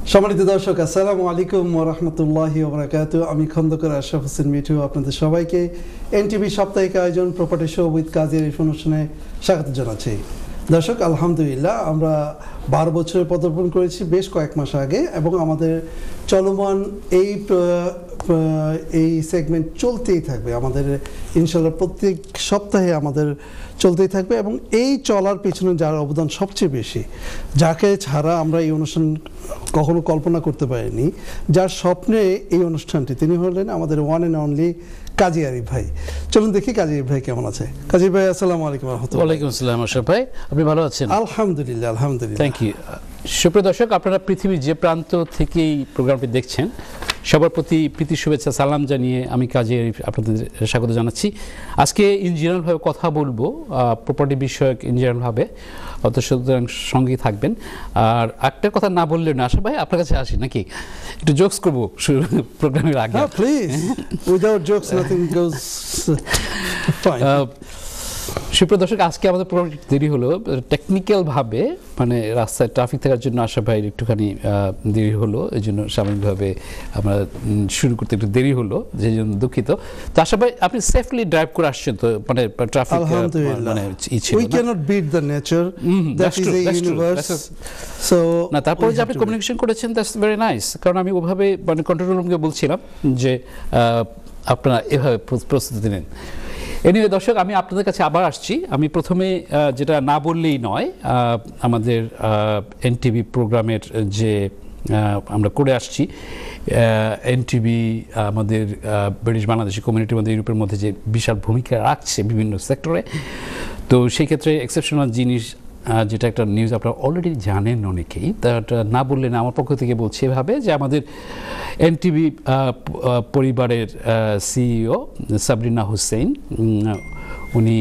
সম্মানিত দর্শক, আসসালামু আলাইকুম ওয়া রাহমাতুল্লাহি ওয়া বারাকাতুহু। আমি খন্দকার আশরাফ হোসেন মিঠু আপনাদের সবাইকে এনটিভি সাপ্তাহিক আয়োজন প্রপার্টি শো উইথ কাজী আরিফ অনুষ্ঠানে স্বাগত জানাচ্ছি। দর্শক, আলহামদুলিল্লাহ আমরা 12 বছরে পদার্পণ করেছি বেশ কয়েক মাস আগে, এবং আমাদের চলমান এই সেগমেন্ট চলতেই থাকবে। আমাদের ইনশাআল্লাহ প্রত্যেক সপ্তাহে আমাদের চলতেই থাকবে, এবং এই চলার পেছনে যার অবদান সবচেয়ে বেশি, যাকে ছাড়া আমরা এই অনুষ্ঠান কখনো কল্পনা করতে পারিনি, যার স্বপ্নে এই অনুষ্ঠানটি, তিনি হলেন আমাদের ওয়ান অ্যান্ড অনলি কাজী আরিফ ভাই। চলুন দেখি কাজী আরিফ ভাই কেমন আছে। কাজী ভাই, আসসালামু আলাইকুম। ওয়ালাইকুম আসসালাম আশরাফ ভাই, আপনি ভালো আছেন? আলহামদুলিল্লাহ, আলহামদুলিল্লাহ। Thank you. সুপ্রিয় দর্শক, আপনারা পৃথিবীর যে প্রান্ত থেকেই প্রোগ্রামটি দেখছেন, সবার প্রতি প্রীতি শুভেচ্ছা সালাম জানিয়ে আমি কাজী আরিফ আপনাদের স্বাগত জানাচ্ছি। আজকে ইন জেনারেলভাবে কথা বলবো, প্রপার্টি বিষয়ক ইন জেনারেলভাবে, অত সুতরাং সঙ্গেই থাকবেন। আর একটা কথা না বললে না, আশা ভাই আপনার কাছে আসি নাকি একটু জোকস করবো প্রোগ্রামের আগে? Please, without jokes nothing goes fine. সুপ্রিয় দর্শক, আজকে আমাদের প্রোগ্রাম দেরি হলো টেকনিক্যালভাবে, মানে রাস্তায় ট্রাফিক থাকার জন্য আশা ভাই একটুখানি দেরি হলো, এই জন্য সাময়িকভাবে আমরা শুরু করতে একটু দেরি হলো, যে জন্য দুঃখিত। তো আশা ভাই, আপনি সেফলি ড্রাইভ করে আসছেন তো, মানে ট্রাফিক মানে we cannot beat the nature, that is the universe. So না, তারপরে যে আপনি কমিউনিকেশন করেছেন, দ্যাটস ভেরি নাইস। কারণ আমি ওভাবে মানে কন্ট্রোল রুমকে বলছিলাম যে আপনারা এভাবে প্রস্তুতি নেন। এনিওয়ে দর্শক, আমি আপনাদের কাছে আবার আসছি। আমি প্রথমে যেটা না বললেই নয়, আমাদের এনটিভি প্রোগ্রামের যে আমরা করে আসছি, এনটিভি আমাদের ব্রিটিশ বাংলাদেশি কমিউনিটির মধ্যে, ইউরোপের মধ্যে যে বিশাল ভূমিকা রাখছে বিভিন্ন সেক্টরে, তো সেই ক্ষেত্রে এক্সেপশনাল জিনিস, যেটা একটা নিউজ আপনারা অলরেডি জানেন অনেকেই, তা না বললে না, আমার পক্ষ থেকে বলছি এভাবে যে আমাদের এনটিভি পরিবারের সিইও সাবরিনা হোসেন, উনি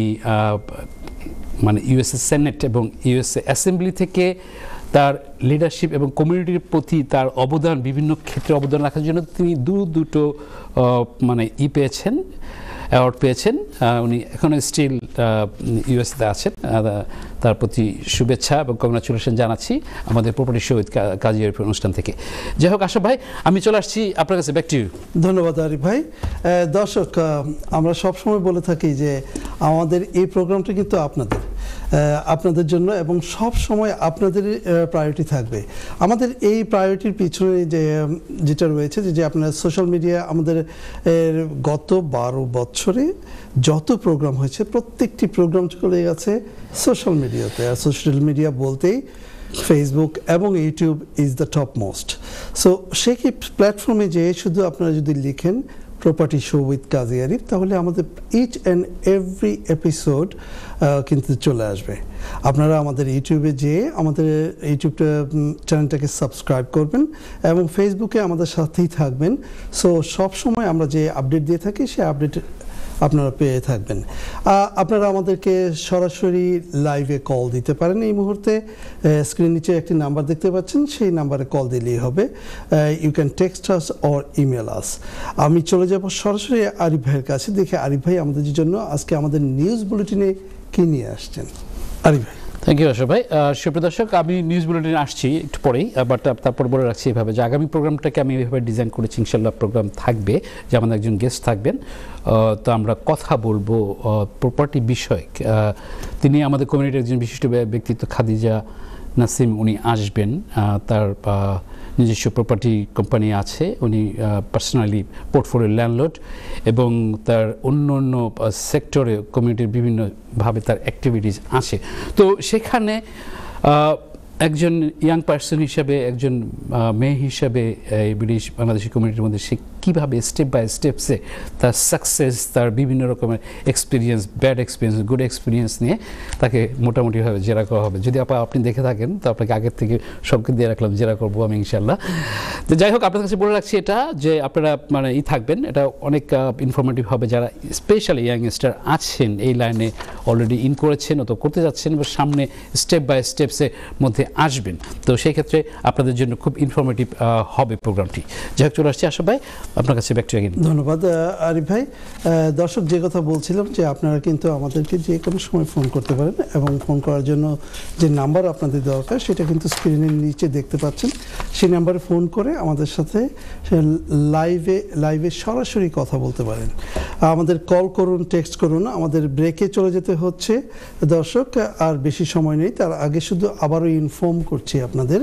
মানে ইউএসএ সেনেট এবং ইউএসএ অ্যাসেম্বলি থেকে তার লিডারশিপ এবং কমিউনিটির প্রতি তার অবদান, বিভিন্ন ক্ষেত্রে অবদান রাখার জন্য তিনি দুটো মানে পেয়েছেন, অ্যাওয়ার্ড পেয়েছেন। উনি এখনও স্টিল ইউএসএতে আছেন। তার প্রতি শুভেচ্ছা এবং কংগ্রাচুলেশন জানাচ্ছি আমাদের প্রপার্টি শো উইথ কাজী আরিফ অনুষ্ঠান থেকে। যাই হোক আশা ভাই, আমি চলে আসছি আপনার কাছে, ব্যাক টু ইউ। ধন্যবাদ আরিফ ভাই। দর্শক, আমরা সবসময় বলে থাকি যে আমাদের এই প্রোগ্রামটা কিন্তু আপনাদের জন্য, এবং সব সময় আপনাদের প্রায়োরিটি থাকবে। আমাদের এই প্রায়োরিটির পিছনে যেটা রয়েছে, যে আপনার সোশ্যাল মিডিয়া, আমাদের গত 12 বছরে যত প্রোগ্রাম হয়েছে, প্রত্যেকটি প্রোগ্রাম চলে গেছে সোশ্যাল মিডিয়াতে। আর সোশ্যাল মিডিয়া বলতেই ফেসবুক এবং YouTube is the top most. So সেই প্ল্যাটফর্মে যেয়ে শুধু আপনারা যদি লিখেন প্রপার্টি শো উইথ কাজী আরিফ, তাহলে আমাদের ইচ অ্যান্ড এভরি এপিসোড কিন্তু চলে আসবে। আপনারা আমাদের ইউটিউবে যেয়ে আমাদের ইউটিউব চ্যানেলটাকে সাবস্ক্রাইব করবেন, এবং ফেসবুকে আমাদের সাথেই থাকবেন। সো সবসময় আমরা যে আপডেট দিয়ে থাকি, সেই আপডেট আপনারা পেয়ে থাকবেন। আপনারা আমাদেরকে সরাসরি লাইভে কল দিতে পারেন। এই মুহূর্তে স্ক্রিন নিচে একটি নাম্বার দেখতে পাচ্ছেন, সেই নাম্বারে কল দিলেই হবে। You can text us or email us. আমি চলে যাব সরাসরি আরিফ ভাইয়ের কাছে, দেখে আরিফ ভাই আমাদের জন্য আজকে আমাদের নিউজ বুলেটিনে কী নিয়ে আসছেন। আরিফ ভাই। থ্যাংক ইউ আশা ভাই। সুপ্রিয় দর্শক, আমি নিউজ বুলেটিনে আসছি একটু পরেই, বাট তারপর বলে রাখছি এভাবে যে আগামী প্রোগ্রামটাকে আমি এভাবে ডিজাইন করেছি। ইনশাল্লাহ প্রোগ্রাম থাকবে, যে আমাদের একজন গেস্ট থাকবেন, তো আমরা কথা বলবো প্রপার্টি বিষয়ক। তিনি আমাদের কমিউনিটির একজন বিশিষ্ট ব্যক্তিত্ব, খাদিজা নাসিম, উনি আসবেন। তার নিজস্ব প্রপার্টি কোম্পানি আছে, উনি পার্সোনালি পোর্টফোলিও ল্যান্ডলর্ড, এবং তার অন্য সেক্টরে কমিউনিটির বিভিন্নভাবে তার অ্যাক্টিভিটিস আছে। তো সেখানে একজন ইয়াং পার্সন হিসাবে, একজন মেয়ে হিসাবে এই ব্রিটিশ বাংলাদেশি কমিউনিটির মধ্যে সে কীভাবে স্টেপ বাই স্টেপসে তার সাকসেস, তার বিভিন্ন রকমের experience, bad experience, good experience নিয়ে তাকে মোটামুটিভাবে জেরা করা হবে। যদি আপনি দেখে থাকেন, তো আপনাকে আগের থেকে সংকেত দিয়ে রাখলাম, জেরা করবো আমি ইনশাল্লাহ। তো যাই হোক, আপনার কাছে বলে রাখছি এটা, যে আপনারা মানে থাকবেন, এটা অনেক ইনফরমেটিভ হবে। যারা স্পেশালি ইয়াংস্টার আছেন, এই লাইনে অলরেডি ইন করেছেন, অত করতে যাচ্ছেন, এবং সামনে স্টেপ বাই স্টেপসের মধ্যে আসবেন, তো সেই ক্ষেত্রে আপনাদের জন্য খুব ইনফরমেটিভ হবে প্রোগ্রামটি। যাই হোক, চলে আসছি আশা ভাই, আপনার কাছে ব্যাক টু অ্যাগেন। ধন্যবাদ আরিফ ভাই। দর্শক, যে কথা বলছিলাম যে আপনারা কিন্তু আমাদেরকে যে কোনো সময় ফোন করতে পারেন এবং ফোন করার জন্য যে নাম্বার আপনাদের দরকার সেটা কিন্তু স্ক্রিনের নিচে দেখতে পাচ্ছেন। সেই নাম্বারে ফোন করে আমাদের সাথে লাইভে সরাসরি কথা বলতে পারেন। আমাদের কল করুন, টেক্সট করুন। আমাদের ব্রেকে চলে যেতে হচ্ছে দর্শক, আর বেশি সময় নেই। তার আগে শুধু আবারও ইনফর্ম করছি আপনাদের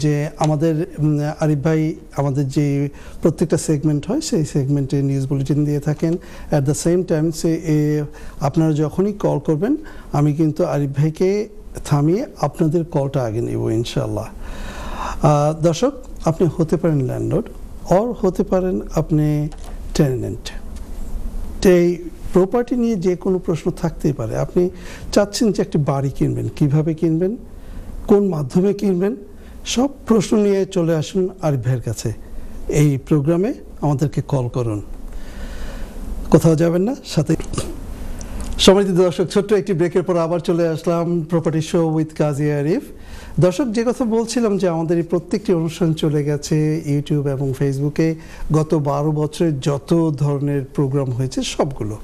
যে আমাদের আরিফ ভাই আমাদের যে প্রত্যেকটা সেগমেন্ট হয় সেই সেগমেন্টে নিউজ বুলেটিন দিয়ে থাকেন। অ্যাট দ্য সেম টাইম আপনারা যখনই কল করবেন আমি কিন্তু আরিফ ভাইকে থামিয়ে আপনাদের কলটা আগে নেব ইনশাআল্লাহ। দর্শক, আপনি হতে পারেন ল্যান্ডলর্ড অর হতে পারেন আপনি টেনেন্ট। এই প্রপার্টি নিয়ে যে কোনো প্রশ্ন থাকতেই পারে। আপনি চাচ্ছেন যে একটি বাড়ি কিনবেন, কিভাবে কিনবেন, কোন মাধ্যমে কিনবেন, সব প্রশ্ন নিয়ে চলে আসুন আরিফ ভাইয়ের কাছে। এই প্রোগ্রামে আমাদেরকে কল করুন, কোথাও যাবেন না। সাথে সম্মানিত দর্শক, ছোট্ট একটি ব্রেকের পর আবার চলে আসলাম প্রপার্টি শো উইথ কাজী আরিফ। দর্শক, যে কথা বলছিলাম যে আমাদের এই প্রত্যেকটি অনুষ্ঠান চলে গেছে ইউটিউব এবং ফেসবুকে। গত 12 বছরে যত ধরনের প্রোগ্রাম হয়েছে সবগুলো,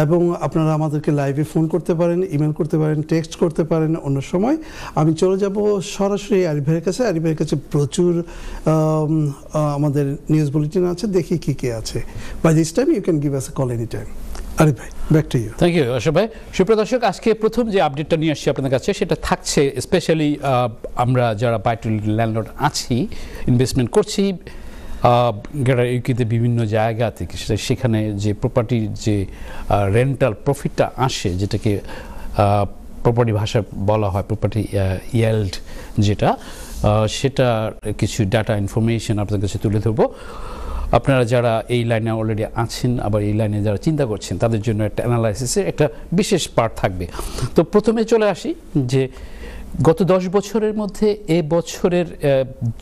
এবং আপনারা আমাদেরকে লাইভে ফোন করতে পারেন, ইমেল করতে পারেন, টেক্সট করতে পারেন। অন্য সময় আমি চলে যাব সরাসরি আরিফ ভাইয়ের কাছে। আরিফ ভাইয়ের কাছে প্রচুর আমাদের নিউজ বুলেটিন আছে, দেখি কী কী আছে। By this time you can give us a call any time. Arif ভাই, back to you. Thank you Ashok ভাই। সুপ্রিয় দর্শক, আজকে প্রথম যে আপডেটটা নিয়ে আসছি আপনাদের কাছে সেটা থাকছে স্পেশালি আমরা যারা বাই টু ল্যান্ডলর্ড আছি, ইনভেস্টমেন্ট করছি ইউকেতে বিভিন্ন জায়গা থেকে, সেখানে যে প্রপার্টির যে রেন্টাল প্রফিটটা আসে, যেটাকে প্রপার্টি ভাষায় বলা হয় প্রপার্টি ইয়েল্ড, যেটা সেটা কিছু ডাটা ইনফরমেশন আপনাদের কাছে তুলে ধরবো। আপনারা যারা এই লাইনে অলরেডি আছেন, আবার এই লাইনে যারা চিন্তা করছেন, তাদের জন্য একটা অ্যানালাইসিসের একটা বিশেষ পার্ট থাকবে। তো প্রথমে চলে আসি যে গত 10 বছরের মধ্যে এ বছরের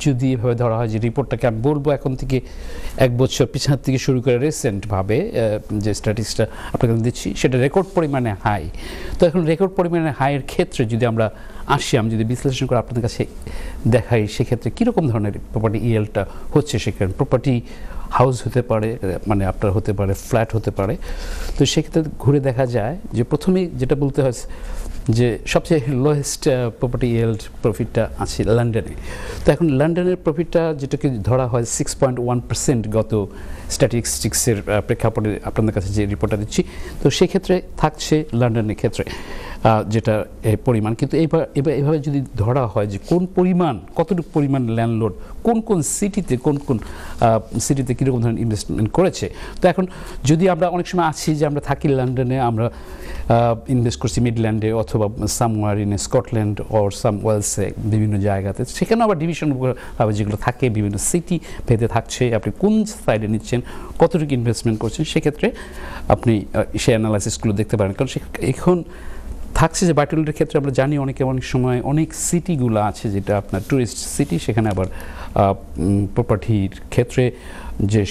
যদি এভাবে ধরা হয় যে রিপোর্টটাকে আমি বলবো এখন থেকে 1 বছর পিছন থেকে শুরু করে রিসেন্টভাবে যে স্ট্যাটিস্টিক্সটা আপনাকে দিচ্ছি সেটা রেকর্ড পরিমাণে হাই। তো এখন রেকর্ড পরিমাণে হাইয়ের ক্ষেত্রে যদি আমরা আসি, আমি যদি বিশ্লেষণ করে আপনাদের কাছে দেখাই, সেক্ষেত্রে কীরকম ধরনের প্রপার্টি ইয়েল্ডটা হচ্ছে। সেখানে প্রপার্টি হাউস হতে পারে, মানে আপনার হতে পারে ফ্ল্যাট হতে পারে। তো সেক্ষেত্রে ঘুরে দেখা যায় যে প্রথমেই যেটা বলতে হয় যে সবচেয়ে লোয়েস্ট প্রপার্টি ইয়েল্ড প্রফিটটা আছে লন্ডনে। তো এখন লন্ডনের প্রফিটটা যেটাকে ধরা হয় 6.1% গত স্ট্যাটিস্টিক্সের প্রেক্ষাপটে আপনাদের কাছে যে রিপোর্টটা দিচ্ছি। তো সেক্ষেত্রে থাকছে লন্ডনের ক্ষেত্রে যেটা পরিমাণ। কিন্তু এভাবে যদি ধরা হয় যে কোন পরিমাণ, কতটুকু পরিমাণ ল্যান্ডলর্ড কোন কোন সিটিতে কীরকম ধরনের ইনভেস্টমেন্ট করেছে। তো এখন যদি আমরা অনেক সময় আছি যে আমরা থাকি লন্ডনে, আমরা ইনভেস্ট করছি মিডল্যান্ডে অথবা somewhere in Scotland or some ওয়েলসে, বিভিন্ন জায়গাতে। সেখানে আবার ডিভিশন যেগুলো থাকে বিভিন্ন সিটি ভেদে থাকছে, আপনি কোন সাইডে নিচ্ছেন, কতটুকু ইনভেস্টমেন্ট করছেন, সেক্ষেত্রে আপনি সেই অ্যানালাইসিসগুলো দেখতে পারেন। কারণ এখন থাকছে যে বাই-টু-লেটের ক্ষেত্রে আমরা জানি অনেক সময় অনেক সিটিগুলো আছে যেটা আপনার ট্যুরিস্ট সিটি, সেখানে আবার প্রপার্টির ক্ষেত্রে যে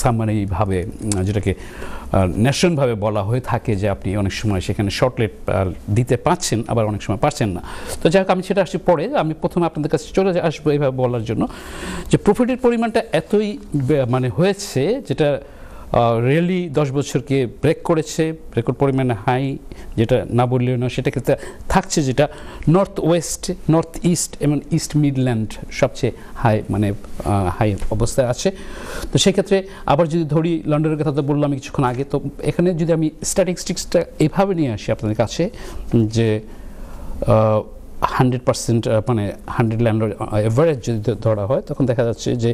সামারিভাবে যেটাকে ন্যাশনালভাবে বলা হয়ে থাকে যে আপনি অনেক সময় সেখানে শর্টলেট দিতে পারছেন, আবার অনেক সময় পারছেন না। তো যাই হোক, আমি সেটা আসছি পরে। আমি প্রথমে আপনাদের কাছে চলে আসবো এইভাবে বলার জন্য যে প্রফিটের পরিমাণটা এতই মানে হয়েছে যেটা রিয়েলি 10 বছরকে ব্রেক করেছে, রেকর্ড পরিমাণে হাই, যেটা না বললেও না। সেটা ক্ষেত্রে থাকছে যেটা নর্থ ওয়েস্ট, নর্থ ইস্ট এবং ইস্ট মিডল্যান্ড সবচেয়ে হাই, মানে হাই অবস্থায় আছে। তো সেক্ষেত্রে আবার যদি ধরি লন্ডনের কথা তো বললাম কিছুক্ষণ আগে। তো এখানে যদি আমি স্ট্যাটিস্টিক্সটা এভাবে নিয়ে আসি আপনাদের কাছে যে 100% মানে 100 ল্যান্ডলর্ড এভারেজ যদি ধরা হয়, তখন দেখা যাচ্ছে যে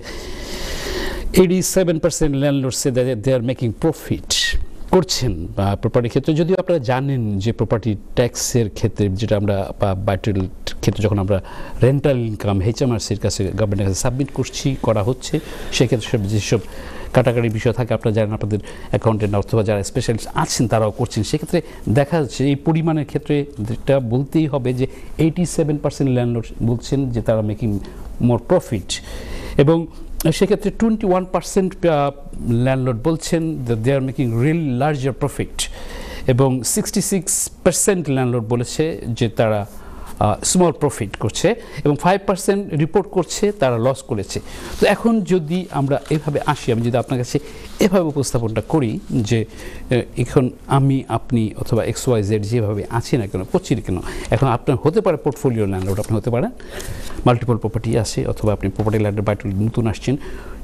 87% landlord say they are making profit করছেন প্রপার্টির ক্ষেত্রে। যদিও আপনারা জানেন যে প্রপার্টি ট্যাক্সের ক্ষেত্রে যেটা আমরা বাই-টু ক্ষেত্রে যখন আমরা রেন্টাল ইনকাম HMRCর কাছে গভর্নমেন্টের কাছে সাবমিট করা হচ্ছে, সেক্ষেত্রে যেসব কাটাকাটি বিষয় থাকে আপনারা জানেন, আপনাদের অ্যাকাউন্টেন্ট অথবা যারা স্পেশালিস্ট আছেন তারাও করছেন। সেক্ষেত্রে দেখা যাচ্ছে এই পরিমাণের ক্ষেত্রে যেটা বলতেই হবে যে 87% ল্যান্ডলর্ড বলছেন যে তারা মেকিং মোর প্রফিট, এবং সেক্ষেত্রে 21% ল্যান্ডলর্ড বলছেন they are making real larger profit, এবং 66% ল্যান্ডলর্ড বলেছে যে তারা স্মল প্রফিট করছে এবং 5% রিপোর্ট করছে তারা লস করেছে। তো এখন যদি আমরা এভাবে আসি, আমি যদি আপনার কাছে এভাবে উপস্থাপনটা করি যে এখন আমি আপনি অথবা XYZ যেভাবে আছি না কেন, করছি না কেন, এখন আপনার হতে পারে পোর্টফোলিও ল্যান্ডলর্ড, আপনি হতে পারেন মাল্টিপল প্রপার্টি আছে, অথবা আপনি প্রপার্টি ল্যান্ডের বাইরে নতুন আসছেন,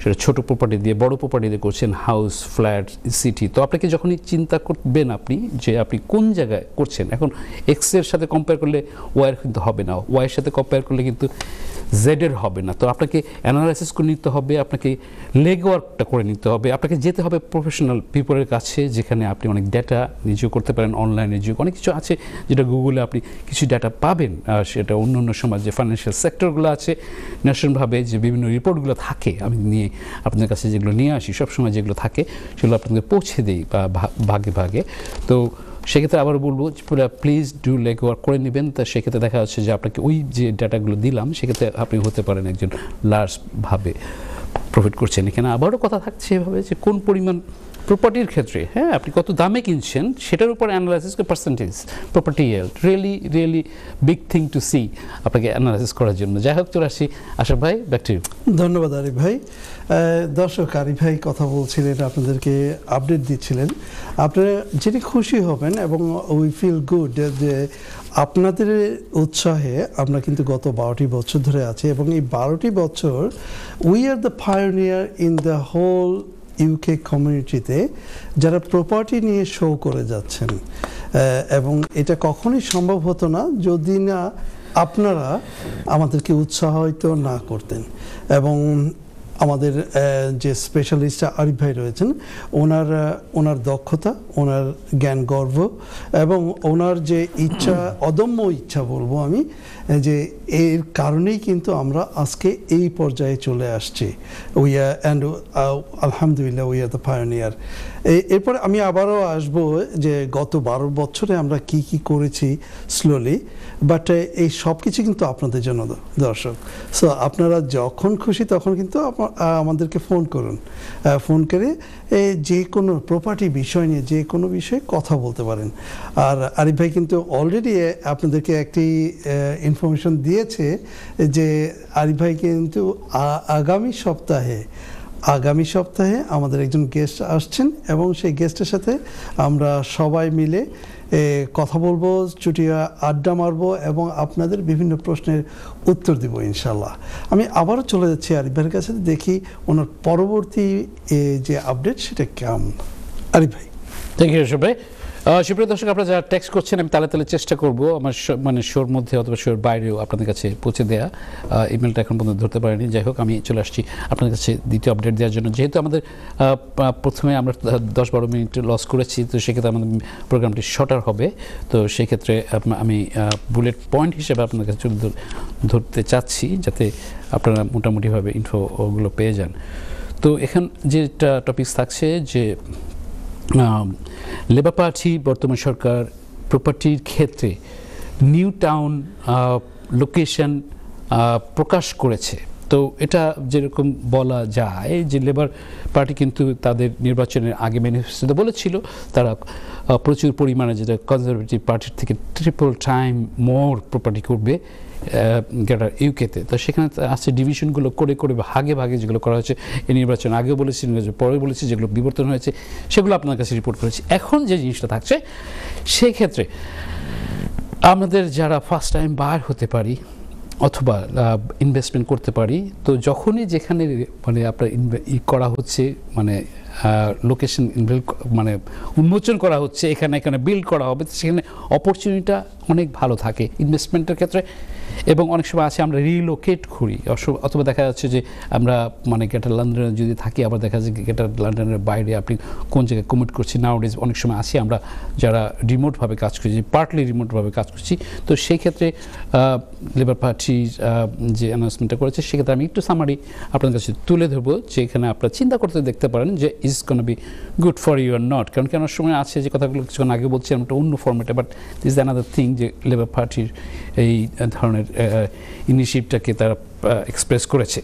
সেটা ছোটো প্রপার্টি দিয়ে বড় প্রপার্টি দিয়ে করছেন, হাউস, ফ্ল্যাট, সিটি। তো আপনাকে যখনই চিন্তা করবেন আপনি যে আপনি কোন জায়গায় করছেন, এখন এক্সের সাথে কম্পেয়ার করলে ওয়াইয়ের কিন্তু হবে না, ওয়াইয়ের সাথে কম্পেয়ার করলে কিন্তু জেডের হবে না। তো আপনাকে অ্যানালাইসিস করে নিতে হবে, আপনাকে লেগ ওয়ার্কটা করে নিতে হবে, আপনাকে যেতে হবে প্রফেশনাল পিপলের কাছে, যেখানে আপনি অনেক ডেটা নিজেও করতে পারেন, অনলাইনে যুগ অনেক কিছু আছে যেটা গুগলে আপনি কিছু ডেটা পাবেন। সেটা অন্য অন্য সময় যে ফাইন্যান্সিয়াল সেক্টরগুলো আছে, ন্যাশনালভাবে যে বিভিন্ন রিপোর্টগুলো থাকে, আমি নিয়ে আপনাদের কাছে যেগুলো নিয়ে আসি সবসময়, যেগুলো থাকে সেগুলো আপনাদের পৌঁছে দিই বা ভাগে ভাগে। তো সেক্ষেত্রে আবার বলবো প্লিজ ডু লেগ ওয়ার্ক করে নেবেন। তা সেক্ষেত্রে দেখা যাচ্ছে যে আপনাকে ওই যে ডাটাগুলো দিলাম, সেক্ষেত্রে আপনি হতে পারেন একজন লার্জভাবে প্রফিট করছেন। এখানে আবারও কথা থাকছে এভাবে যে কোন পরিমাণ প্রপার্টির ক্ষেত্রে, হ্যাঁ, আপনি কত দামে কিনছেন সেটার উপর অ্যানালাইসিস করে percentage property yield, really big thing to see আপনাকে অ্যানালাইসিস করার জন্য। যাই হোক, চলে আসি আশরাফ ভাই, ব্যাক টু ইউ। ধন্যবাদ আরিফ ভাই। দর্শক, আরিফ ভাই কথা বলছিলেন, আপনাদেরকে আপডেট দিচ্ছিলেন। আপনারা যেটি খুশি হবেন এবং উই ফিল গুড যে আপনাদের উৎসাহে আমরা কিন্তু গত 12টি বছর ধরে আছি, এবং এই 12টি বছর we are the pioneer in the whole UK কমিউনিটিতে যারা প্রপার্টি নিয়ে শো করে যাচ্ছেন। এবং এটা কখনোই সম্ভব হতো না যদি না আপনারা আমাদেরকে উৎসাহিত না করতেন। এবং আমাদের যে স্পেশালিস্ট আরিফ ভাই রয়েছেন, ওনার দক্ষতা, ওনার জ্ঞান গর্ব এবং ওনার যে ইচ্ছা, অদম্য ইচ্ছা বলবো আমি, যে এর কারণেই কিন্তু আমরা আজকে এই পর্যায়ে চলে আসছি। আলহামদুলিল্লাহ উই আর দ্য পায়োনিয়ার। এরপরে আমি আবারও আসবো যে গত 12 বছরে আমরা কি কি করেছি স্লোলি, বাট এই সব কিছু কিন্তু আপনাদের জন্য দর্শক। সো আপনারা যখন খুশি তখন কিন্তু আমাদেরকে ফোন করুন, ফোন করে যে কোনো প্রপার্টি বিষয় নিয়ে যে কোনো বিষয়ে কথা বলতে পারেন। আর আরিফ ভাই কিন্তু অলরেডি আপনাদেরকে একটি ইনফরমেশন দিয়েছে যে আরিফ ভাই কিন্তু আগামী সপ্তাহে আমাদের একজন গেস্ট আসছেন, এবং সেই গেস্টের সাথে আমরা সবাই মিলে কথা বলবো, চুটিয়া আড্ডা মারবো এবং আপনাদের বিভিন্ন প্রশ্নের উত্তর দিব ইনশাল্লাহ। আমি আবারও চলে যাচ্ছি আরিফ ভাইয়ের কাছে, দেখি ওনার পরবর্তী যে আপডেট সেটা কেমন। আরিফ ভাই। থ্যাংক ইউ আশরাফ ভাই। সুপ্রিয় দর্শক, আপনারা যারা টেক্সট করছেন, আমি তালে চেষ্টা করবো আমার মানে শোর মধ্যে অথবা শোর বাইরেও আপনাদের কাছে পৌঁছে দেওয়া। ইমেলটা এখন পর্যন্ত ধরতে পারিনি। যাই হোক, আমি চলে আসছি আপনাদের কাছে দ্বিতীয় আপডেট দেওয়ার জন্য। যেহেতু আমাদের প্রথমে আমরা 10-12 মিনিট লস করেছি, তো সেক্ষেত্রে আমাদের প্রোগ্রামটি শর্টার হবে। তো সেক্ষেত্রে আমি বুলেট পয়েন্ট হিসেবে আপনাদের কাছে ধরতে চাচ্ছি, যাতে আপনারা মোটামুটিভাবে ওগুলো পেয়ে যান। তো এখান যেটা টপিকস থাকছে যে লেবার পার্টি, বর্তমান সরকার প্রপার্টির ক্ষেত্রে নিউ টাউন লোকেশন প্রকাশ করেছে। তো এটা যেরকম বলা যায় যে লেবার পার্টি কিন্তু তাদের নির্বাচনের আগে ম্যানিফেস্টোতে বলেছিল তারা প্রচুর পরিমাণে, যেটা কনজারভেটিভ পার্টির থেকে ট্রিপল টাইম মোর প্রপার্টি করবে গ্রেটার ইউকেতে। তো সেখানে আছে ডিভিশনগুলো করে ভাগে ভাগে যেগুলো করা হয়েছে, এই নির্বাচন আগেও বলেছি, পরে বলেছি, যেগুলো বিবর্তন হয়েছে সেগুলো আপনার কাছে রিপোর্ট করেছি। এখন যে জিনিসটা থাকছে সেক্ষেত্রে আমাদের যারা ফার্স্ট টাইম বায়ার হতে পারি অথবা ইনভেস্টমেন্ট করতে পারি, তো যখনই যেখানে মানে আপনার করা হচ্ছে, মানে লোকেশন মানে উন্মোচন করা হচ্ছে, এখানে বিল্ড করা হবে, সেখানে অপরচুনিটিটা অনেক ভালো থাকে ইনভেস্টমেন্টের ক্ষেত্রে। এবং অনেক সময় আছে আমরা রিলোকেট করি, অথবা দেখা যাচ্ছে যে আমরা মানে গ্রেটার লন্ডনে যদি থাকি, আবার দেখা যাচ্ছে গ্রেটার লন্ডনের বাইরে আপনি কোন জায়গায় কমিট করছি। নাওডেজ অনেক সময় আসি আমরা যারা রিমোটভাবে কাজ করছি, পার্টলি রিমোটভাবে কাজ করছি। তো সেই ক্ষেত্রে লেবার পার্টি যে অ্যানাউন্সমেন্টটা করেছে, সেক্ষেত্রে আমি একটু সামারি আপনাদের কাছে তুলে ধরবো, যে এখানে আপনারা চিন্তা করতে দেখতে পারেন যে is gonna be good for you or not. কারণ কেন সময় আছে যে কথাগুলো কিছুক্ষণ আগে বলছিলাম একটা অন্য ফর্মেটে, but this is another thing, যে লেবার পার্টির এই ধরনের ইনিশিয়েটিভটাকে তারা এক্সপ্রেস করেছে।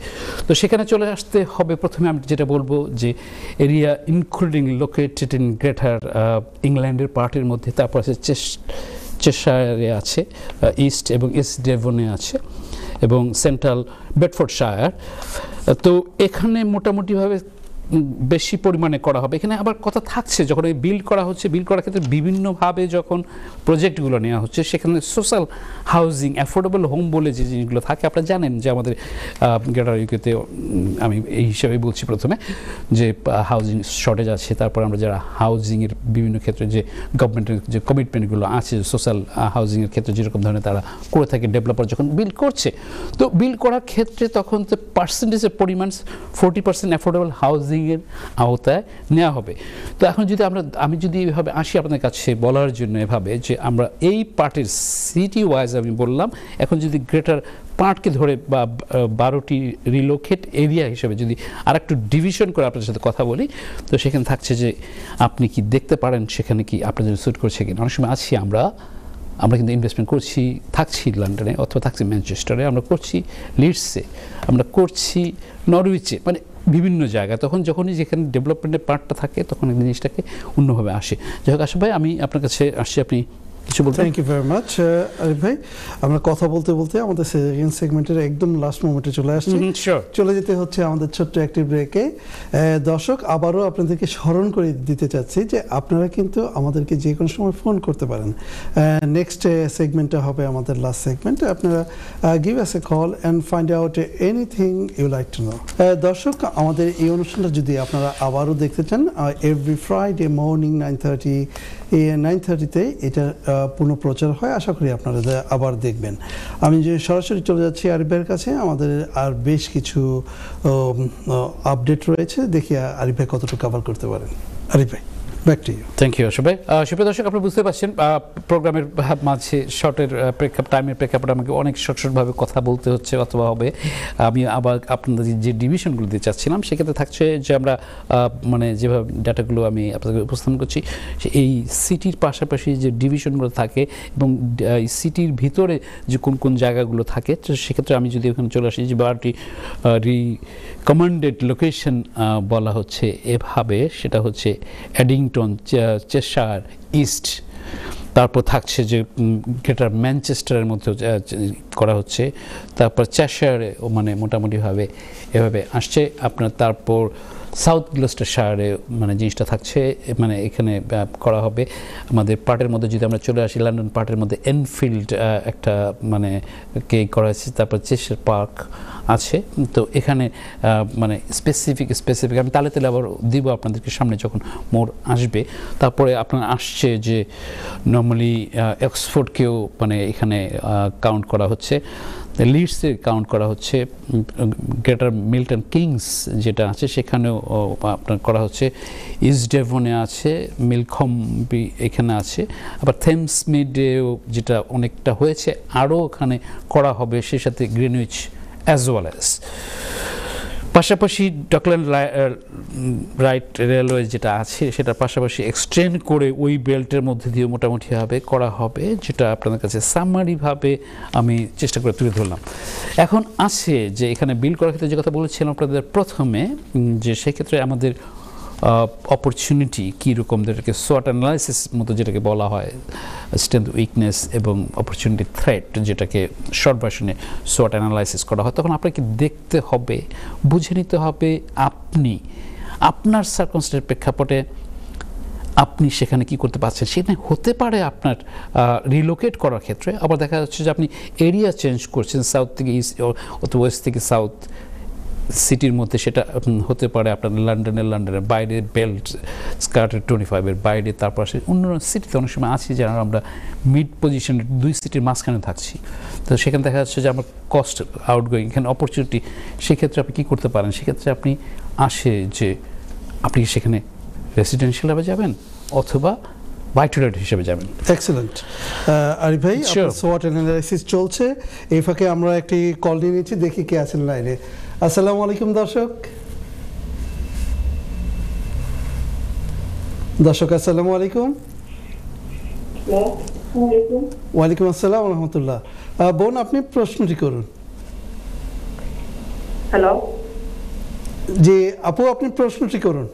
তো সেখানে চলে আসতে হবে। প্রথমে আমি যেটা বলবো যে area including located in greater ইংল্যান্ডের পার্টির মধ্যে, তারপর আছে চেশায়ারে আছে, ইস্ট এবং ইস্ট ডেভনে আছে, এবং সেন্ট্রাল বেডফোর্ডশায়ার। তো এখানে মোটামুটিভাবে বেশি পরিমাণে করা হবে। এখানে আবার কথা থাকছে, যখন এই বিল্ড করা হচ্ছে, বিল্ড করার ক্ষেত্রে বিভিন্নভাবে যখন প্রজেক্টগুলো নেওয়া হচ্ছে, সেখানে সোশ্যাল হাউজিং, অ্যাফোর্ডেবল হোম বলে যে জিনিসগুলো থাকে, আপনারা জানেন যে আমাদের গ্রেটার ইউকেতে, আমি এই হিসাবে বলছি প্রথমে, যে হাউজিং শর্টেজ আছে। তারপর আমরা যারা হাউজিংয়ের বিভিন্ন ক্ষেত্রে যে গভর্নমেন্টের যে কমিটমেন্টগুলো আছে সোশ্যাল হাউজিংয়ের ক্ষেত্রে যেরকম ধরনের তারা করে থাকে, ডেভেলপার যখন বিল্ড করছে, তো বিল্ড করার ক্ষেত্রে তখন তো পার্সেন্টেজের পরিমাণ 40% অ্যাফোর্ডেবল হাউজিংয়ের আওতায় নেওয়া হবে। তো এখন যদি আমি যদি এইভাবে আসি আপনাদের কাছে বলার জন্য এভাবে, যে আমরা এই পার্টের সিটি ওয়াইজ আমি বললাম, এখন যদি গ্রেটার পার্টকে ধরে বা 12টি রিলোকেট এরিয়া হিসেবে যদি আর একটু ডিভিশন করে আপনাদের সাথে কথা বলি, তো সেখানে থাকছে যে আপনি কি দেখতে পারেন সেখানে কি আপনার জন্য স্যুট করছে কিনা। অনেক সময় আছি আমরা কিন্তু ইনভেস্টমেন্ট করছি, থাকছি লন্ডনে অথবা থাকছি ম্যানচেস্টারে, আমরা করছি লিডসে, আমরা করছি নরউইচে, মানে বিভিন্ন জায়গায়। তখন যখনই যেখানে ডেভেলপমেন্টের পার্টটা থাকে, তখন এই জিনিসটাকে অন্যভাবে আসে। যাই হোক, আশা ভাই, আমি আপনার কাছে আসছি, আপনি কিছু বলতে। Thank you very much Arif ভাই। আমরা কথা বলতে বলতে আমাদের সেকেন্ড সেগমেন্টের একদম লাস্ট মোমেন্টে চলে আসছি। চলে যেতে হচ্ছে আমাদের ছোট্ট একটি ব্রেকে। দর্শক, আবারও আপনাদেরকে স্মরণ করে দিতে চাচ্ছি যে আপনারা কিন্তু আমাদেরকে যে কোনো সময় ফোন করতে পারেন। নেক্সট সেগমেন্টটা হবে আমাদের লাস্ট সেগমেন্ট। আপনারা give us a call and find out anything you like to know. দর্শক, আমাদের এই অনুষ্ঠানটা যদি আপনারা আবারও দেখতে চান, এভরি ফ্রাইডে মর্নিং 9:30-তে এটা পুনঃপ্রচার হয়। আশা করি আপনারা আবার দেখবেন। আমি যে সরাসরি চলে যাচ্ছি আরিফ ভাইয়ের কাছে। আমাদের আর বেশ কিছু আপডেট রয়েছে, দেখি আরিফ ভাই কতটুকু কভার করতে পারেন। আরিফ ভাই, back to you. Thank you সুপ্রিয় দর্শক, আপনারা বুঝতে পারছেন প্রোগ্রামের মাঝে শর্টের টাইমের প্রেক্ষাপটে আমাকে অনেক শর্টভাবে কথা বলতে হচ্ছে অথবা হবে। আমি আবার আপনাদের যে ডিভিশনগুলো দিতে চাচ্ছিলাম, সেক্ষেত্রে থাকছে যে আমরা মানে যেভাবে ডাটাগুলো আমি আপনাদের উপস্থাপন করছি, এই সিটির পাশাপাশি যে ডিভিশনগুলো থাকে এবং এই সিটির ভিতরে যে কোন কোন জায়গাগুলো থাকে, তো সেক্ষেত্রে আমি যদি ওখানে চলে আসি, যে 12টি রিকমেন্ডেড লোকেশন বলা হচ্ছে এভাবে, সেটা হচ্ছে এডিংটন, চেশায়ার, ইস্ট, তারপর থাকছে যে গ্রেটার ম্যানচেস্টারের মধ্যে করা হচ্ছে, তারপর চেশায়ারে মানে মোটামুটিভাবে এভাবে আসছে আপনার, তারপর সাউথ গ্লস্টারশায়ারে মানে জিনিসটা থাকছে, মানে এখানে করা হবে। আমাদের পার্টের মধ্যে যদি আমরা চলে আসি, লন্ডন পার্টের মধ্যে এনফিল্ড একটা মানে কে করা হয়েছে, তারপর চেশার পার্ক আছে। তো এখানে মানে স্পেসিফিক আমি তালে আবার দিব আপনাদেরকে সামনে যখন মোড় আসবে। তারপরে আপনার আসছে যে নর্মালি অক্সফোর্ডকেও মানে এখানে কাউন্ট করা হচ্ছে, লিডসে কাউন্ট করা হচ্ছে, গ্রেটার মিল্টন কিংস যেটা আছে সেখানেও আপনার করা হচ্ছে, ইস্ট ডেভনে আছে, মিলকম্বি এখানে আছে, আবার থেমস মিডেও যেটা অনেকটা হয়েছে, আরও ওখানে করা হবে, সেই সাথে গ্রিনউইচ অ্যাজ ওয়েল অ্যাজ। পাশাপাশি ডকল্যান্ড রাইট রেলওয়ে যেটা আছে সেটার পাশাপাশি এক্সটেন্ড করে ওই বেল্টের মধ্যে দিয়ে মোটামুটিভাবে করা হবে, যেটা আপনাদের কাছে সামারিভাবে আমি চেষ্টা করে তুলে ধরলাম। এখন আছে যে এখানে বিল করার ক্ষেত্রে যে কথা বলেছিলাম আপনাদের প্রথমে, যে সেক্ষেত্রে আমাদের অপরচুনিটি কীরকম, যেটাকে সোয়াট অ্যানালাইসিস মতো যেটাকে বলা হয়, স্ট্রেংথ, উইকনেস এবং অপরচুনিটি থ্রেট, যেটাকে শর্ট ভার্সনে সোয়াট অ্যানালাইসিস করা হয়। তখন আপনাকে দেখতে হবে, বুঝে নিতে হবে আপনি আপনার সার্কামস্ট্যান্সের প্রেক্ষাপটে আপনি সেখানে কি করতে পারছেন। সেখানে হতে পারে আপনার রিলোকেট করার ক্ষেত্রে আবার দেখা যাচ্ছে যে আপনি এরিয়া চেঞ্জ করছেন, সাউথ থেকে ইস্ট অথবা ওয়েস্ট থেকে সাউথ সিটির মধ্যে, সেটা হতে পারে আপনার লন্ডনের বাইরে, বেল্ট স্কার্টের 25-এর বাইরে, তারপর আসে অন্য সিটিতে অনেক সময় আছি যারা আমরা মিড পজিশনের 2 সিটির মাঝখানে থাকছি। তো সেখানে দেখা যাচ্ছে যে আমার কস্ট আউটগোয়িং, এখানে অপরচুনিটি, সেক্ষেত্রে আপনি কী করতে পারেন, সেক্ষেত্রে আপনি আসে যে আপনি সেখানে রেসিডেন্সিয়ালে যাবেন অথবা বাইটুলেট হিসেবে যাবেন। এক্সেলেন্ট আরিফ ভাই, সোয়াট অ্যানালাইসিস চলছে। এই ফাঁকে আমরা একটি কল নিয়ে নিচ্ছি, দেখি কে আছেন লাইনে। আসসালামু আলাইকুম দর্শক। আসসালামু আলাইকুম। ওয়ালাইকুম আসসালাম রহমতুল্লাহ। বোন, আপনি প্রশ্নটি করুন। হ্যালো জি আপু, আপনি প্রশ্নটি করুন।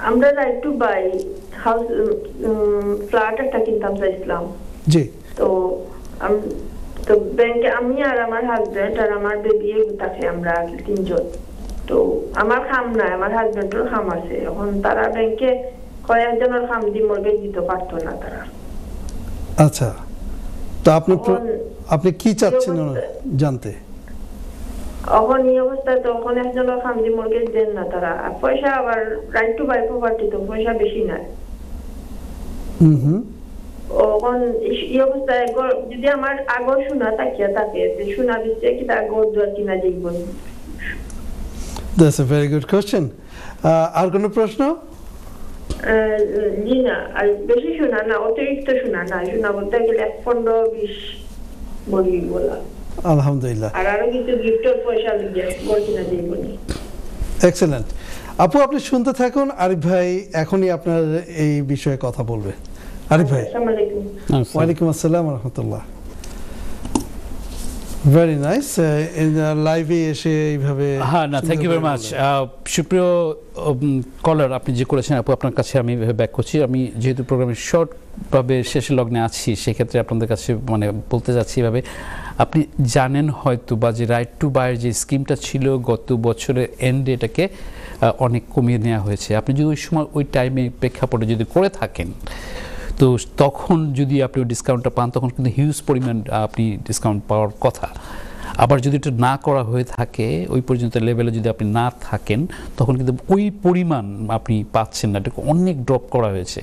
আমরা right to buy house flat একটা কিনতাম চাইছিলাম। জি তো তো ব্যাংকে আমি আর আমার হাজবেন্ড আর আমার বেবি থাকে, আমরা তিনজন। তো আমার খাম নাই, আমার হাজবেন্ডের খাম আছে। এখন তারা ব্যাংকে কয়েকজনের খাম দিয়ে মর্গেজ দিতে পারতো না তারা। আচ্ছা, তো আপনি কি চাচ্ছেন জানতে? এখন এই অবস্থায় তখন একজনের খাম দিয়ে মর্গেজ দেন না তারা, আর পয়সা আবার রাইট টু বাই প্রপার্টি, তো পয়সা বেশি নাই। এখন এই অবস্থায় যদি আমার আগর সোনা তাকিয়া থাকে, সোনা দিচ্ছে কি তার গড় দুয়ার কিনা যাইব। That's a very good question. আর কোনো প্রশ্ন? জি না, আর বেশি শোনা না, অতিরিক্ত শোনা না, শোনা বলতে গেলে 15-20 বলি বলা। আলহামদুলিল্লাহ। আর আরো কিছু গিফটের পয়সা লিখে গড় কিনা যাইব। এক্সেলেন্ট। আপু আপনি শুনতে থাকুন, আরিফ ভাই এখনই আপনার এই বিষয়ে কথা বলবে। আরিফ ভাই। আসসালামু আলাইকুম। ওয়ালাইকুম আসসালাম ওয়া রাহমাতুল্লাহ। ভেরি নাইস, লাইভে এসে এইভাবে। হ্যাঁ, না, থ্যাংক ইউ ভেরি মাচ। সুপ্রিয় কলার, আপনি যে করেছেন আপু, আপনার কাছে আমি ব্যাক করছি। আমি যেহেতু প্রোগ্রামের শর্টভাবে শেষের লগ্নে আছি, সেক্ষেত্রে আপনাদের কাছে মানে বলতে যাচ্ছি এভাবে, আপনি জানেন হয়তো বা যে রাইট টু বায়ের যে স্কিমটা ছিল গত বছরের এন্ডে, এটাকে অনেক কমিয়ে নেওয়া হয়েছে। আপনি যদি ওই সময় ওই টাইমে প্রেক্ষাপটে যদি করে থাকেন, তো তখন যদি আপনি ওই ডিসকাউন্টটা পান, তখন কিন্তু হিউজ পরিমাণ আপনি ডিসকাউন্ট পাওয়ার কথা। আবার যদি এটা না করা হয়ে থাকে, ওই পর্যন্ত লেভেলে যদি আপনি না থাকেন, তখন কিন্তু ওই পরিমাণ আপনি পাচ্ছেন না, এটাকে অনেক ড্রপ করা হয়েছে।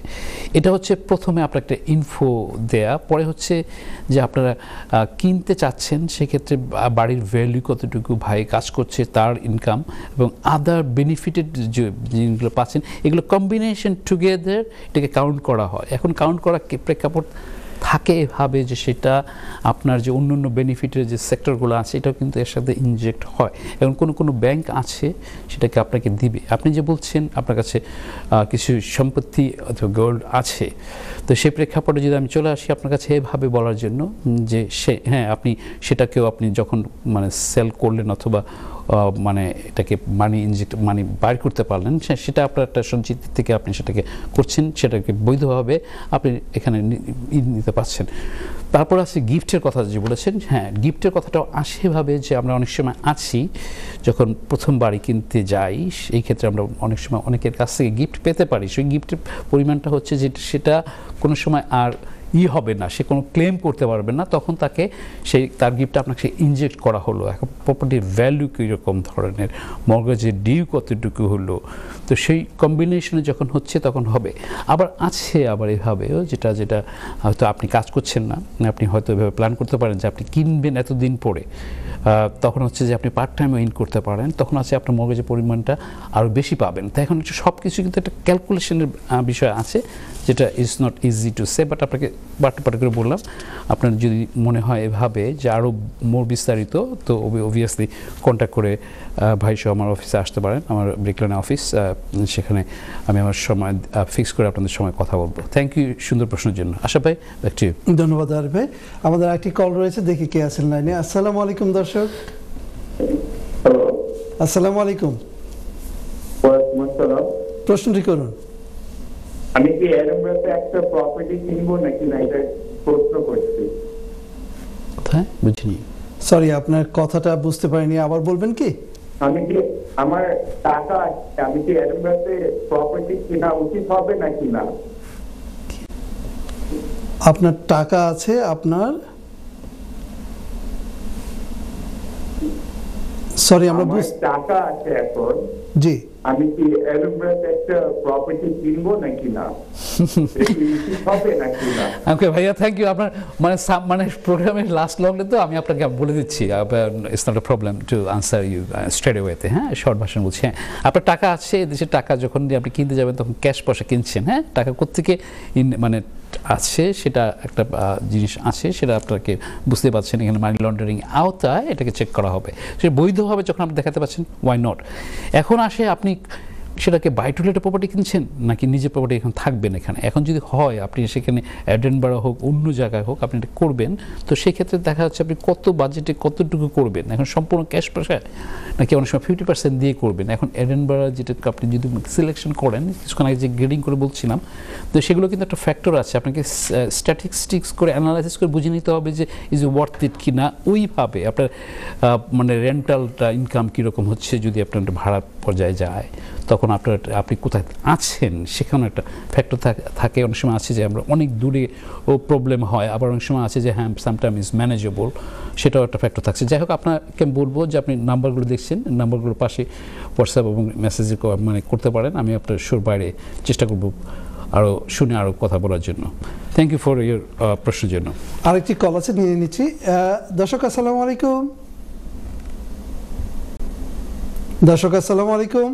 এটা হচ্ছে প্রথমে আপনার একটা ইনফো দেয়া, পরে হচ্ছে যে আপনারা কিনতে চাচ্ছেন, সেক্ষেত্রে বাড়ির ভ্যালু কতটুকু, ভাই কাজ করছে তার ইনকাম এবং আদার বেনিফিটেড যে জিনিসগুলো পাচ্ছেন, এগুলো কম্বিনেশন টুগেদার এটাকে কাউন্ট করা হয়। এখন কাউন্ট করা প্রেক্ষাপট থাকে এভাবে যে সেটা আপনার যে অন্য অন্য বেনিফিটের যে সেক্টরগুলো আছে, এটাও কিন্তু এর সাথে ইনজেক্ট হয়। এবং কোনো ব্যাংক আছে সেটাকে আপনাকে দিবে। আপনি যে বলছেন আপনার কাছে কিছু সম্পত্তি অথবা গোল্ড আছে, তো সেই প্রেক্ষাপটে যদি আমি চলে আসি আপনার কাছে এভাবে বলার জন্য যে হ্যাঁ, আপনি সেটাকেও আপনি যখন মানে সেল করলেন অথবা মানে এটাকে মানি বাইর করতে পারলেন, সেটা আপনার একটা সঞ্চিতি থেকে আপনি সেটাকে করছেন, সেটাকে বৈধভাবে আপনি এখানে নিতে পারছেন। তারপর আছে গিফটের কথা যে বলেছেন, হ্যাঁ, গিফটের কথাটাও আসেভাবে যে আমরা অনেক সময় আছি যখন প্রথম বাড়ি কিনতে যাই, এই ক্ষেত্রে আমরা অনেক সময় অনেকের কাছ থেকে গিফট পেতে পারি। সেই গিফটের পরিমাণটা হচ্ছে যে সেটা কোনো সময় আর হবে না, সে কোনো ক্লেম করতে পারবে না, তখন তাকে তার গিফটটা আপনাকে ইনজেক্ট করা হলো। এখন প্রপার্টির ভ্যালু কীরকম ধরনের, মর্গেজের ডিউ কতটুকু হলো, তো সেই কম্বিনেশনে যখন হচ্ছে তখন হবে। আবার আছে আবার এভাবেও যেটা হয়তো আপনি কাজ করছেন না, আপনি হয়তো এভাবে প্ল্যান করতে পারেন যে আপনি কিনবেন এতদিন পরে, তখন হচ্ছে যে আপনি পার্ট টাইমও ইন করতে পারেন, তখন আছে আপনার মর্গেজের পরিমাণটা আরও বেশি পাবেন। তাই এখন সব কিছু কিন্তু একটা ক্যালকুলেশনের বিষয় আছে, যেটা is not easy to say, but আপনাকে বাট্টু করে বললাম। আপনার যদি মনে হয় এভাবে যে আরও মোর বিস্তারিত, তো অবভিয়াসলি কন্ট্যাক্ট করে ভাই সহ আমার অফিসে আসতে পারেন, আমার ব্রিকল্যান্ড অফিস, সেখানে আমি আমার সময় ফিক্স করে আপনাদের সময় কথা বলবো। থ্যাংক ইউ সুন্দর প্রশ্নের জন্য। আশা ভাই, ব্যাক টু ইউ। ধন্যবাদ আরিফ ভাই। আমাদের একটি কল রয়েছে, দেখি কে আছেন লাইনে। আসসালামু আলাইকুম দর্শক। আসসালামু আলাইকুম। ওয়ালাইকুম আসসালাম। প্রশ্নটি করুন। আমি কি এরমরাতে একটা প্রপার্টি কিনবো নাকি না, এটা প্রশ্ন করছি। কোথায় বুঝিনি? সরি, আপনার কথাটা বুঝতে পারিনি, আবার বলবেন কি? আমি কি আমার টাকা আছে, আমি কি এরমরাতে প্রপার্টি কিনা উচিত হবে নাকি না? আপনার টাকা আছে, আপনার সরি আমরা টাকা আছে এখন, জি, আমি কি এরমরাতে একটা প্রপার্টি কিনবো নাকি না, হবে নাকি না? ওকে ভাইয়া, থ্যাংক ইউ। আপনার মানে প্রোগ্রামের লাস্ট লগ্নে তো আমি আপনাকে বলে দিচ্ছি, it's not a problem to answer you straight ওয়েতে। হ্যাঁ, শর্ট ভার্সন বলছি। হ্যাঁ, আপনার টাকা আছে, দেশের টাকা যখন আপনি কিনতে যাবেন তখন ক্যাশ পয়সা কিনছেন। হ্যাঁ, টাকা কোত্থেকে মানে আছে সেটা একটা জিনিস আছে, সেটা আপনাকে বুঝতে পারছেন। এখানে মানি লন্ডারিং আওতায় এটাকে চেক করা হবে, সে বৈধভাবে যখন আপনি দেখাতে পাচ্ছেন, ওয়াই নট। এখন আসে আপনি সেটাকে বাই টু লেট প্রপার্টি কিনছেন নাকি নিজের প্রপার্টি এখন থাকবেন এখানে। এখন যদি হয় আপনি সেখানে এডেনবারা হোক অন্য জায়গায় হোক আপনি এটা করবেন, তো সেই ক্ষেত্রে দেখা যাচ্ছে আপনি কত বাজেটে কতটুকু করবেন, এখন সম্পূর্ণ ক্যাশ পয়সা নাকি অনেক সময় 50% দিয়ে করবেন। এখন এডেনবারা যেটা আপনি যদি সিলেকশন করেন, কিছুক্ষণ আগে যে গ্রেডিং করে বলছিলাম, তো সেগুলো কিন্তু একটা ফ্যাক্টর আছে, আপনাকে স্ট্যাটিস্টিক্স করে অ্যানালাইসিস করে বুঝে নিতে হবে যে ইজ ওয়ার্থ ইট কি না। ওইভাবে আপনার মানে রেন্টালটা ইনকাম কীরকম হচ্ছে, যদি আপনার ভাড়া পর্যায়ে যায় তখন আপনি কোথায় আছেন সেখানে একটা ফ্যাক্টর থাকে। অনেক সময় আছে যে আমরা অনেক দূরে ও প্রবলেম হয়, আবার অনেক সময় আছে যে হ্যাঁ সামটাইম ইজ ম্যানেজেবল, সেটাও একটা ফ্যাক্টর থাকছে। যাই হোক, আপনাকে বলবো যে আপনি নাম্বারগুলো দেখছেন, নাম্বারগুলোর পাশে হোয়াটসঅ্যাপ এবং মেসেজ মানে করতে পারেন। আমি আপনার শোর বাইরে চেষ্টা করবো আরও শুনে আরও কথা বলার জন্য। থ্যাংক ইউ ফর ইউর প্রশ্নের জন্য। আরেকটি কল আছে, নিয়ে নিচ্ছি। দর্শক আসসালামু আলাইকুম। দর্শক আসসালামু আলাইকুম।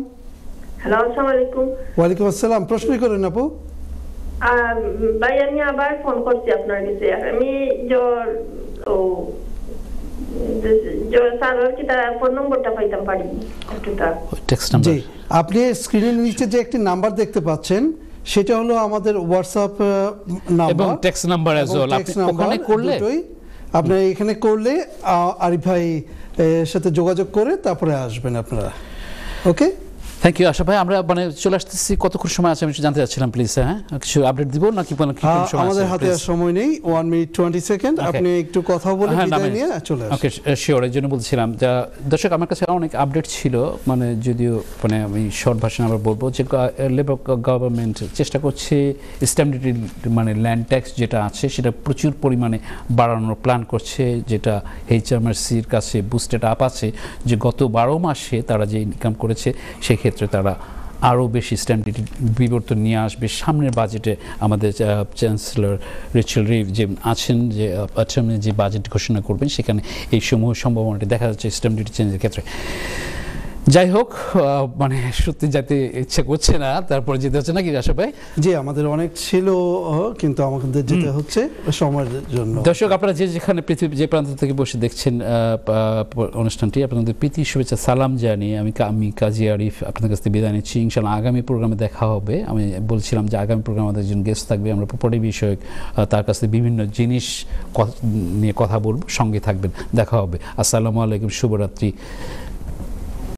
হ্যালো, আসসালামু আলাইকুম। ওয়ালাইকুম আসসালাম। প্রশ্নই করেন আপু। ভাই আমি আবার ফোন করছি আপনার কাছে। আমি ফোন নম্বরটা পাইতাম পারি টেক্সট নাম্বার। জি, আপনি স্ক্রিনের নিচে যে একটি নাম্বার দেখতে পাচ্ছেন সেটা হলো আমাদের হোয়াটসঅ্যাপ নাম্বার এবং টেক্সট নাম্বার অ্যাজ ওয়েল। আপনি ওখানে করলে, আপনি এখানে করলে আরিফ ভাই এর সাথে যোগাযোগ করে তারপরে আসবেন আপনারা। ওকে, থ্যাংক ইউ আশা ভাই। আমরা মানে চলে আসতেছি, কতক্ষণ সময় আছে আমি জানতে চাচ্ছিলাম প্লিজ। হ্যাঁ, কিছু আপডেট দিব নাকি? আমাদের হাতে আর সময় নেই, 1 মিনিট 20 সেকেন্ড। আপনি একটু কথা বলে বিদায় নিয়ে চলে আসুন। ওকে, শিওর। এর জন্য বলছিলাম যা দর্শক, আমার কাছে অনেক আপডেট ছিল, মানে যদিও মানে আমি শর্ট ভার্সন আবার বলবো যে লেবার গভর্নমেন্ট চেষ্টা করছে স্ট্যাম্প ডিউটি মানে ল্যান্ড ট্যাক্স যেটা আছে সেটা প্রচুর পরিমাণে বাড়ানোর প্ল্যান করছে, যেটা HMRCর কাছে বুস্টেড আপ আছে যে গত 12 মাসে তারা যে ইনকাম করেছে সেক্ষেত্রে তারা আরও বেশি স্ট্যাম্প ডিউটি বিবর্তন নিয়ে আসবে সামনের বাজেটে। আমাদের চ্যান্সেলর রেচেল রিভ যে আছেন, যে বাজেট ঘোষণা করবেন সেখানে এই সমূহ সম্ভাবনাটি দেখা যাচ্ছে স্ট্যাম্প ডিউটি চেঞ্জের ক্ষেত্রে। যাই হোক, মানে সত্যি যেতে ইচ্ছা করছে না, তারপরে যেতে হচ্ছে নাকি আশা ভাই? জি, আমাদের অনেক ছিল কিন্তু আমাদের যেতে হচ্ছে সময়ের জন্য। দর্শক, আপনারা যেখানে পৃথিবীর যে প্রান্ত থেকে বসে দেখছেন অনুষ্ঠানটি, আপনাদের প্রীতি শুভেচ্ছা সালাম জানিয়ে আমি কাজী আরিফ আপনাদের কাছ থেকে বিদায় নিচ্ছি। ইনশাআল্লাহ আগামী প্রোগ্রামে দেখা হবে। আমি বলছিলাম যে আগামী প্রোগ্রামে আমাদের একজন গেস্ট থাকবে, আমরা প্রপার্টি বিষয়ক তার কাছ থেকে বিভিন্ন জিনিস নিয়ে কথা বলবো, সঙ্গে থাকবেন। দেখা হবে। আসসালামু আলাইকুম, শুভরাত্রি।